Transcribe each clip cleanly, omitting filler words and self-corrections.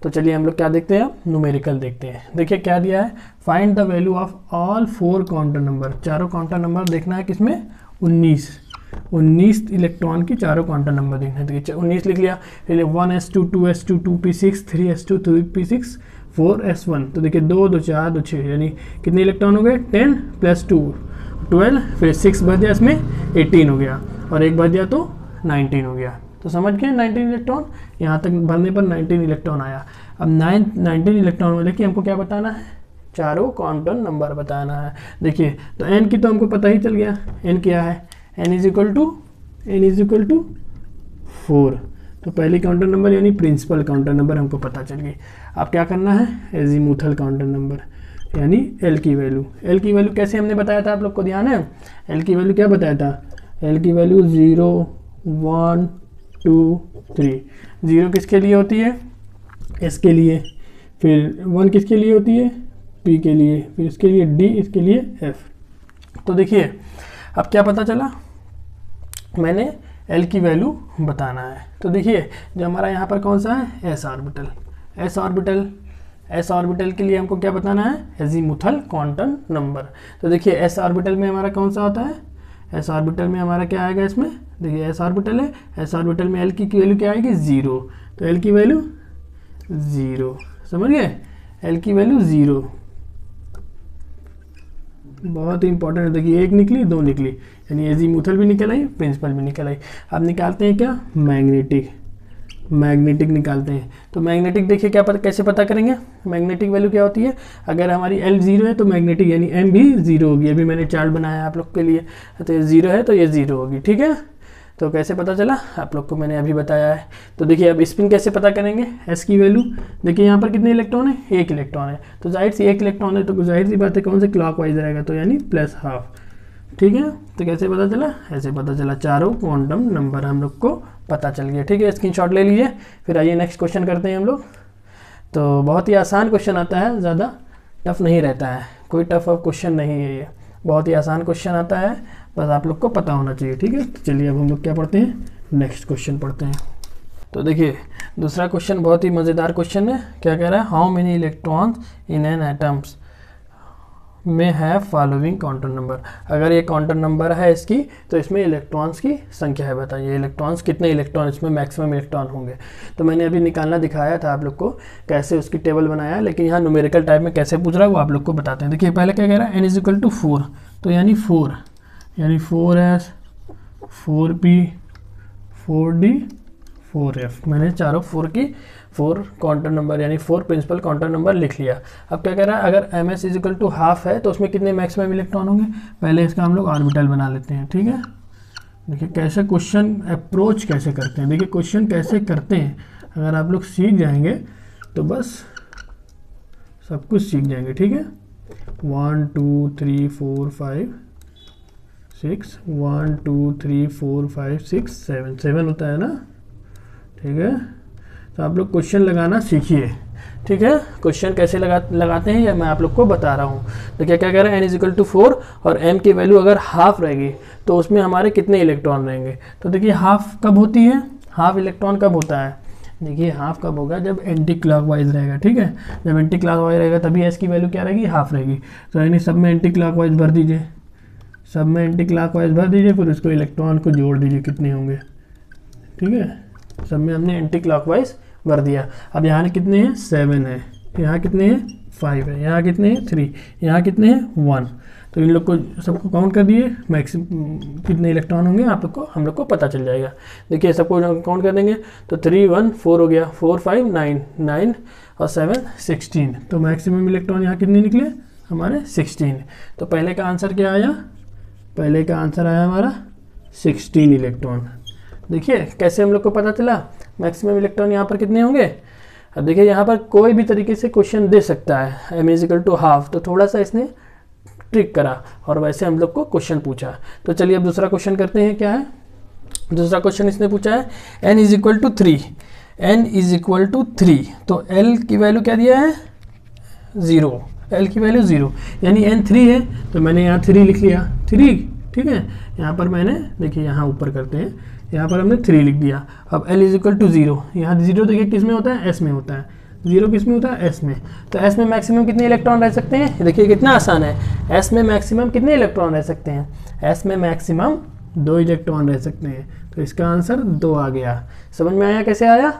तो चलिए हम लोग क्या देखते हैं, न्यूमेरिकल देखते हैं। देखिए क्या दिया है, find the value of all 4 counter number. चारों काउंटर नंबर देखना है किसमें, 19 इलेक्ट्रॉन की चारों काउंटर नंबर देखना है। देखिए 19 लिख लिया, फिर 1s2 2s2 2p6 3s2 3p6 4s1। तो देखिए 2 2 4 2 6, यानी कितने इलेक्ट्रॉन हो गए, 10 + 2 12, फिर 6 भर दिया इसमें 18 हो गया, और एक भर दिया तो 19 हो गया। तो समझ गए 19 इलेक्ट्रॉन, यहाँ तक भरने पर 19 इलेक्ट्रॉन आया। अब 19 इलेक्ट्रॉन वाले की हमको क्या बताना है, चारों क्वांटम नंबर बताना है। देखिए तो n की तो हमको पता ही चल गया, n क्या है, n इज इक्वल टू 4। तो पहली काउंटर नंबर यानी प्रिंसिपल काउंटर नंबर हमको पता चल गई। अब क्या करना है, एजीमुथल काउंटर नंबर यानी l की वैल्यू। l की वैल्यू कैसे हमने बताया था, आप लोग को ध्यान है, l की वैल्यू क्या बताया था, l की वैल्यू 0 1 2 3। 0 किसके लिए होती है, s के लिए, फिर 1 किसके लिए होती है, p के लिए, फिर इसके लिए d, इसके लिए f। तो देखिए अब क्या पता चला, मैंने l की वैल्यू बताना है। तो देखिए जो हमारा यहाँ पर कौन सा है, s ऑर्बिटल के लिए हमको क्या बताना है, एजीमुथल क्वांटम नंबर। तो देखिए s ऑर्बिटल में हमारा कौन सा होता है, s ऑर्बिटल में हमारा क्या आएगा, इसमें देखिए s ऑर्बिटल है, s ऑर्बिटल में l की वैल्यू क्या आएगी, 0। तो l की वैल्यू 0, समझ गए, l की वैल्यू 0, बहुत ही इंपॉर्टेंट है। देखिए 1 निकली 2 निकली, यानी एजीमुथल भी निकल आई, प्रिंसिपल भी निकल आई। अब निकालते हैं क्या, मैग्नेटिक निकालते हैं। तो मैग्नेटिक देखिए क्या कैसे पता करेंगे, मैग्नेटिक वैल्यू क्या होती है, अगर हमारी L 0 है तो मैग्नेटिक यानी M भी 0 होगी। अभी मैंने चार्ट बनाया आप लोग के लिए, तो ये 0 है तो ये 0 होगी, ठीक है। तो कैसे पता चला, आप लोग को मैंने अभी बताया है। तो देखिए अब स्पिन कैसे पता करेंगे, S की वैल्यू, देखिए यहाँ पर कितने इलेक्ट्रॉन है, 1 इलेक्ट्रॉन है, तो जाहिर सी 1 इलेक्ट्रॉन है तो जाहिर सी बात है कौन से क्लॉकवाइज रहेगा, तो यानी +½ ठीक है। तो कैसे पता चला, ऐसे पता चला, चारों क्वांटम नंबर हम लोग को पता चल गया, ठीक है। स्क्रीनशॉट ले लीजिए। फिर आइए नेक्स्ट क्वेश्चन करते हैं हम लोग। तो बहुत ही आसान क्वेश्चन आता है, ज़्यादा टफ नहीं रहता है, कोई टफ क्वेश्चन नहीं है ये, बहुत ही आसान क्वेश्चन आता है, बस आप लोग को पता होना चाहिए, ठीक है। तो चलिए अब हम लोग क्या पढ़ते हैं, नेक्स्ट क्वेश्चन पढ़ते हैं। तो देखिए दूसरा क्वेश्चन बहुत ही मज़ेदार क्वेश्चन है। क्या कह रहा है, how many electrons in an atoms में है फॉलोइंग काउंटर नंबर। अगर ये काउंटर नंबर है इसकी, तो इसमें इलेक्ट्रॉन्स की संख्या है, बताइए इलेक्ट्रॉन्स कितने इलेक्ट्रॉन इसमें मैक्सिमम इलेक्ट्रॉन होंगे। तो मैंने अभी निकालना दिखाया था आप लोग को, कैसे उसकी टेबल बनाया, लेकिन यहाँ न्यूमेरिकल टाइप में कैसे पूछ रहा है वो आप लोग को बताते हैं। देखिए पहले क्या कह रहा है, n = 4, तो यानी 4 यानी 4s 4p 4d 4f। मैंने चारों 4 काउंटर नंबर यानी 4 प्रिंसिपल काउंटर नंबर लिख लिया। अब क्या कह रहा है, अगर ms = ½ है तो उसमें कितने मैक्सिमम इलेक्ट्रॉन होंगे, पहले इसका हम लोग ऑर्बिटल बना लेते हैं, ठीक है। देखिए कैसे क्वेश्चन अप्रोच कैसे करते हैं, देखिए क्वेश्चन कैसे करते हैं, अगर आप लोग सीख जाएंगे तो बस सब कुछ सीख जाएंगे, ठीक है। 1 2 3 4 5 6 1 2 3 4 5 6 7 होता है ना, ठीक है। तो आप लोग क्वेश्चन लगाना सीखिए, ठीक है। क्वेश्चन कैसे लगाते हैं ये मैं आप लोग को बता रहा हूँ। देखिए क्या कह रहा है, n = 4 और m की वैल्यू अगर ½ रहेगी तो उसमें हमारे कितने इलेक्ट्रॉन रहेंगे। तो देखिए हाफ कब होती है, हाफ इलेक्ट्रॉन कब होता है, देखिए हाफ कब होगा, जब एंटी क्लॉकवाइज रहेगा, ठीक है। जब एंटी क्लॉकवाइज रहेगा तभी s की वैल्यू क्या रहेगी, ½ रहेगी। तो यानी सब में एंटी क्लॉकवाइज भर दीजिए, सब में एंटी क्लॉकवाइज भर दीजिए, फिर उसको इलेक्ट्रॉन को जोड़ दीजिए कितने होंगे, ठीक है। सब में हमने एंटी क्लॉकवाइज भर दिया। अब यहाँ कितने हैं, 7 है, यहाँ कितने हैं, 5 है, यहाँ कितने हैं, 3, यहाँ कितने हैं, 1। तो इन लोग को सबको काउंट कर दिए, मैक्सिमम कितने इलेक्ट्रॉन होंगे आप लोग को, हम लोग को पता चल जाएगा। देखिए सबको काउंट कर देंगे तो 3 1 4 हो गया, 4 5 9 9 और 7 16। तो मैक्सिमम इलेक्ट्रॉन यहाँ कितने निकले हमारे, 16। तो पहले का आंसर क्या आया, पहले का आंसर आया हमारा 16 इलेक्ट्रॉन। देखिए कैसे हम लोग को पता चला मैक्सिमम इलेक्ट्रॉन यहाँ पर कितने होंगे। अब देखिए यहाँ पर कोई भी तरीके से क्वेश्चन दे सकता है, m = ½ तो थोड़ा सा इसने ट्रिक करा और वैसे हम लोग को क्वेश्चन पूछा। तो चलिए अब दूसरा क्वेश्चन करते हैं, क्या है दूसरा क्वेश्चन इसने पूछा है, n = 3, n = 3, तो l की वैल्यू क्या दिया है, 0, l की वैल्यू 0, यानी n 3 है तो मैंने यहाँ 3 लिख लिया, 3, ठीक है। यहाँ पर मैंने देखिए यहाँ ऊपर करते हैं, यहाँ पर हमने 3 लिख दिया। अब l = 0, यहाँ 0 देखिए किस में होता है, s में होता है, जीरो किस में होता है, एस में। तो एस में मैक्सिमम कितने इलेक्ट्रॉन रह सकते हैं, देखिए कितना आसान है। एस में मैक्सिमम कितने इलेक्ट्रॉन रह सकते हैं, एस में मैक्सिमम 2 इलेक्ट्रॉन रह सकते हैं। तो इसका आंसर 2 आ गया। समझ में आया कैसे आया।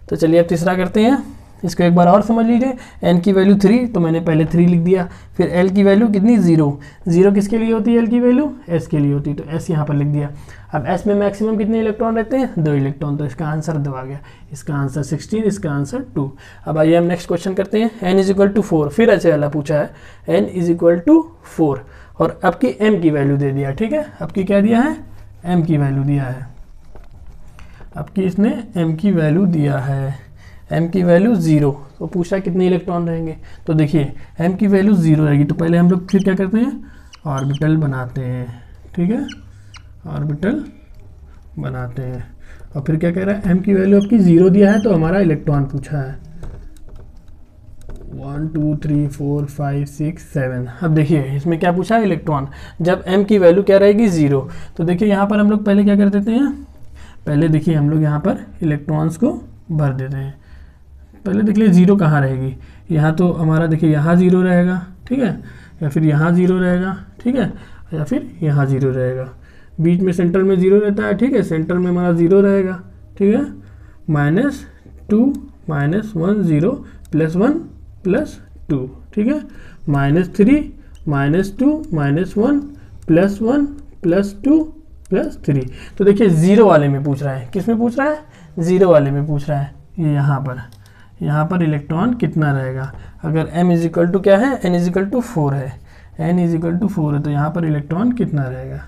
तो चलिए अब तीसरा करते हैं। इसको एक बार और समझ लीजिए। एन की वैल्यू 3, तो मैंने पहले 3 लिख दिया। फिर एल की वैल्यू कितनी, 0। 0 किसके लिए होती है, एल की वैल्यू एस के लिए होती है, तो एस यहाँ पर लिख दिया। अब एस में मैक्सिमम कितने इलेक्ट्रॉन रहते हैं, 2 इलेक्ट्रॉन, तो इसका आंसर 2 आ गया। इसका आंसर 16, इसका आंसर 2। अब आइए हम नेक्स्ट क्वेश्चन करते हैं। एन इज इक्वल टू 4, फिर ऐसे वाला पूछा है, एन इज इक्वल टू 4 और अब की एम की वैल्यू दे दिया। ठीक है, अब की क्या दिया है, एम की वैल्यू दिया है। अब की इसने एम की वैल्यू दिया है, एम की वैल्यू 0। तो पूछा कितने इलेक्ट्रॉन रहेंगे, तो देखिए एम की वैल्यू 0 रहेगी। तो पहले हम लोग फिर क्या करते हैं, ऑर्बिटल बनाते हैं। ठीक है, ऑर्बिटल बनाते हैं। और फिर क्या कह रहा है, एम की वैल्यू आपकी 0 दिया है, तो हमारा इलेक्ट्रॉन पूछा है 1 2 3 4 5 6 7। अब देखिए इसमें क्या पूछा है, इलेक्ट्रॉन। जब m की वैल्यू क्या रहेगी, 0, तो देखिए यहाँ पर हम लोग पहले क्या कर देते हैं, पहले देखिए हम लोग यहाँ पर इलेक्ट्रॉन्स को भर देते हैं। पहले देख लीजिए 0 कहाँ रहेगी, यहाँ तो हमारा देखिए यहाँ 0 रहेगा। ठीक है, या फिर यहाँ 0 रहेगा। ठीक है, या फिर यहाँ 0 रहेगा। बीच में सेंटर में 0 रहता है। ठीक है, सेंटर में हमारा 0 रहेगा। ठीक है, -2 -1 0 +1 +2। ठीक है, -3 -2 -1 +1 +2 +3। तो देखिए 0 वाले में पूछ रहा है, किस में पूछ रहा है, 0 वाले में पूछ रहा है। ये यहाँ पर इलेक्ट्रॉन कितना रहेगा। अगर m इज इक्वल टू क्या है, n इज इक्वल टू 4 है, n इज इक्वल टू 4 है, तो यहाँ पर इलेक्ट्रॉन कितना रहेगा।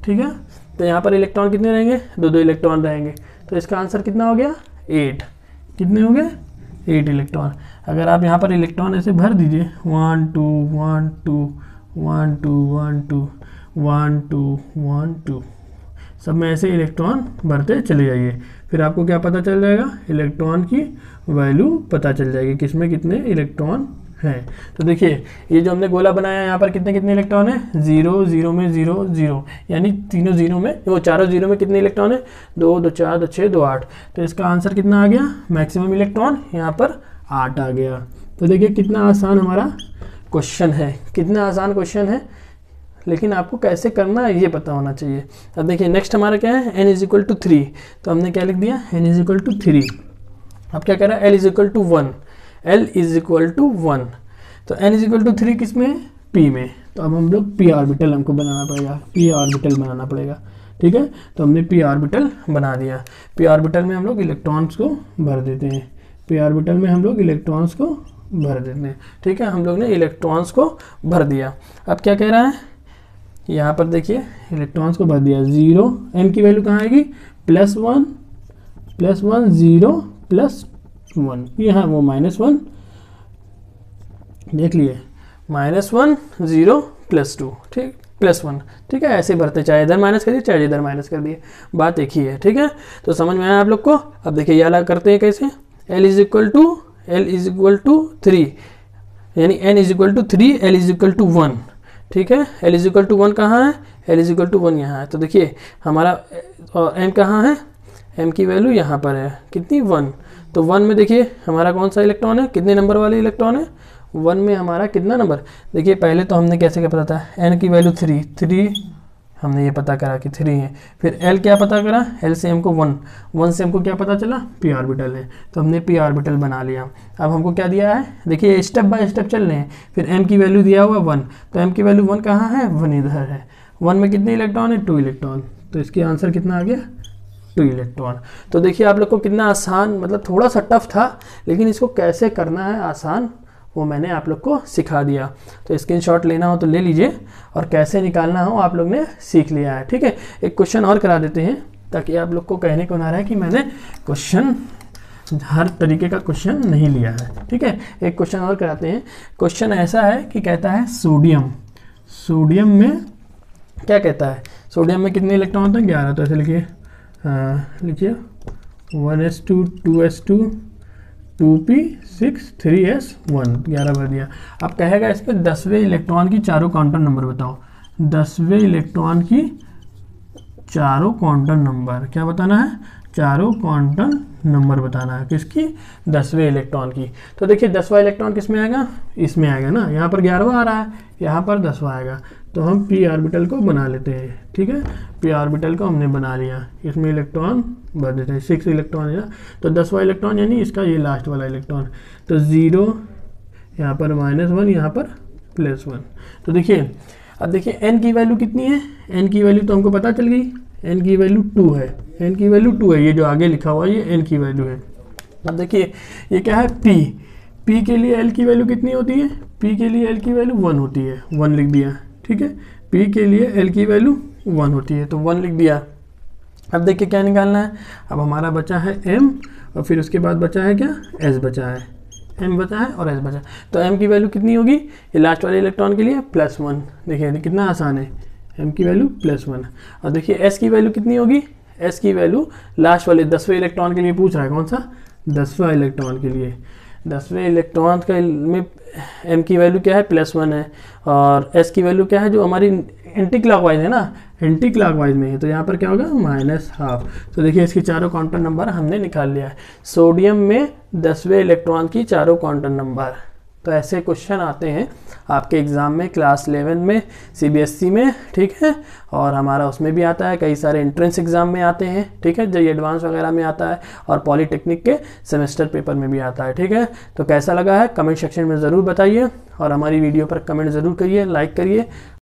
ठीक है, तो यहाँ पर इलेक्ट्रॉन कितने रहेंगे, 2 इलेक्ट्रॉन रहेंगे। तो इसका आंसर कितना हो गया, 8। कितने हो गए, 8 इलेक्ट्रॉन। अगर आप यहाँ पर इलेक्ट्रॉन ऐसे भर दीजिए 1 2 1 2 1 2 1 2 1 2 1 2, सब में ऐसे इलेक्ट्रॉन भरते चले जाइए। फिर आपको क्या पता चल जाएगा, इलेक्ट्रॉन की वैल्यू पता चल जाएगी, किसमें कितने इलेक्ट्रॉन हैं। तो देखिए ये जो हमने गोला बनाया, यहाँ पर कितने कितने इलेक्ट्रॉन है, 0 0 में 0 0, यानी तीनों 0 में, वो चारों 0 में कितने इलेक्ट्रॉन है, 2 2 4 2 6 2 8। तो इसका आंसर कितना आ गया, मैक्सिमम इलेक्ट्रॉन यहाँ पर 8 आ गया। तो देखिए कितना आसान हमारा क्वेश्चन है, कितना आसान क्वेश्चन है, लेकिन आपको कैसे करना है ये पता होना चाहिए। अब देखिए नेक्स्ट हमारा क्या है, n इज इक्वल टू 3। तो हमने क्या लिख दिया, n इज इक्वल टू 3। अब क्या कह रहा है, l is equal to 1, l is equal to 1। तो n इज इक्वल टू 3 किस में, p में। तो अब हम लोग p ऑर्बिटल हमको बनाना पड़ेगा, p ऑर्बिटल बनाना पड़ेगा। ठीक है, तो हमने p ऑर्बिटल बना दिया। p ऑर्बिटल में हम लोग इलेक्ट्रॉन्स को भर देते हैं, p ऑर्बिटल में हम लोग इलेक्ट्रॉन्स को भर देते हैं। ठीक है, हम लोग ने इलेक्ट्रॉन्स को भर दिया। अब क्या कह रहा है, यहाँ पर देखिए इलेक्ट्रॉन्स को भर दिया। 0, m की वैल्यू कहाँ आएगी, +1 0 +1, यहाँ वो -1, देख लिए, -1 0 +2, ठीक, +1। ठीक है, ऐसे भरते, चाहे इधर माइनस कर दिए चाहे इधर माइनस कर दिए, बात एक ही है। ठीक है, तो समझ में आया आप लोग को। अब देखिए ये अलग करते हैं कैसे, l इज इक्वल टू 3, यानी n is equal to 3, l is equal to 1। ठीक है, l इज इक्वल टू 1 कहाँ है, l इज इक्वल टू 1 यहाँ है। तो देखिए हमारा m कहाँ है, m की वैल्यू यहाँ पर है, कितनी, 1। तो 1 में देखिए हमारा कौन सा इलेक्ट्रॉन है, कितने नंबर वाले इलेक्ट्रॉन है, 1 में हमारा कितना नंबर। देखिए पहले तो हमने कैसे क्या पता था, n की वैल्यू 3 हमने ये पता करा कि 3 है। फिर l क्या पता करा, l से हमको 1 से हमको क्या पता चला, p ऑर्बिटल है, तो हमने p ऑर्बिटल बना लिया। अब हमको क्या दिया है, देखिए स्टेप बाय स्टेप चल रहे हैं। फिर m की वैल्यू दिया हुआ 1, तो m की वैल्यू 1 कहाँ है, 1 इधर है। 1 में कितने इलेक्ट्रॉन है, 2 इलेक्ट्रॉन, तो इसके आंसर कितना आ गया, 2 इलेक्ट्रॉन। तो देखिए आप लोग को कितना आसान, मतलब थोड़ा सा टफ था, लेकिन इसको कैसे करना है आसान, वो मैंने आप लोग को सिखा दिया। तो स्क्रीनशॉट लेना हो तो ले लीजिए, और कैसे निकालना हो आप लोग ने सीख लिया है। ठीक है, एक क्वेश्चन और करा देते हैं, ताकि आप लोग को कहने को ना रहे कि मैंने क्वेश्चन, हर तरीके का क्वेश्चन नहीं लिया है। ठीक है, एक क्वेश्चन और कराते हैं। क्वेश्चन ऐसा है कि कहता है सोडियम में क्या कहता है, सोडियम में कितने इलेक्ट्रॉन होते हैं, 11। तो ऐसे लिखिए 1s2 2s2 2p6 3s1, 11 भर दिया। अब कहेगा इस पर 10वें इलेक्ट्रॉन की चारों क्वांटम नंबर बताओ। 10वें इलेक्ट्रॉन की चारों क्वांटम नंबर क्या बताना है, चारों क्वांटम नंबर बताना है, किसकी, 10वें इलेक्ट्रॉन की। तो देखिए 10वां इलेक्ट्रॉन किस में आएगा, इसमें आएगा ना, यहाँ पर 11वां आ रहा है, यहाँ पर 10वां आएगा, तो हम p ऑर्बिटल को बना लेते हैं, ठीक है। p ऑर्बिटल को हमने बना लिया, इसमें इलेक्ट्रॉन भर देते हैं, 6 इलेक्ट्रॉन है ना, तो 10वां इलेक्ट्रॉन यानी इसका ये लास्ट वाला इलेक्ट्रॉन, तो 0 यहाँ पर -1, यहाँ पर +1। तो देखिए अब देखिए n की वैल्यू कितनी है, n की वैल्यू तो हमको पता चल गई, n की वैल्यू 2 है, n की वैल्यू 2 है, ये जो आगे लिखा हुआ है ये n की वैल्यू है। अब देखिए ये क्या है, p के लिए l की वैल्यू कितनी होती है, p के लिए l की वैल्यू 1 होती है, 1 लिख दिया, ठीक है। p के लिए l की वैल्यू 1 होती है, तो 1 लिख दिया। अब देखिए क्या निकालना है, अब हमारा बचा है m, और फिर उसके बाद बचा है क्या, s बचा है, m बचा है और s बचा है। तो m की वैल्यू कितनी होगी, ये लास्ट वाले इलेक्ट्रॉन के लिए +1, देखिए कितना आसान है, m की वैल्यू +1। और देखिए s की वैल्यू कितनी होगी, s की वैल्यू लास्ट वाले 10वें इलेक्ट्रॉन के लिए पूछ रहा है, कौन सा, 10वां इलेक्ट्रॉन के लिए, 10वें इलेक्ट्रॉन के में m की वैल्यू क्या है, +1 है, और s की वैल्यू क्या है, जो हमारी एंटी क्लॉकवाइज है ना, एंटी क्लॉकवाइज में है, तो यहाँ पर क्या होगा, -12। तो देखिए इसकी चारों क्वांटम नंबर हमने निकाल लिया है, सोडियम में 10वें इलेक्ट्रॉन की चारों क्वांटम नंबर। तो ऐसे क्वेश्चन आते हैं आपके एग्ज़ाम में, क्लास 11 में, CBSE में, ठीक है, और हमारा उसमें भी आता है, कई सारे एंट्रेंस एग्ज़ाम में आते हैं, ठीक है, जो एडवांस वगैरह में आता है, और पॉलीटेक्निक के सेमेस्टर पेपर में भी आता है, ठीक है। तो कैसा लगा है कमेंट सेक्शन में ज़रूर बताइए, और हमारी वीडियो पर कमेंट ज़रूर करिए, लाइक करिए।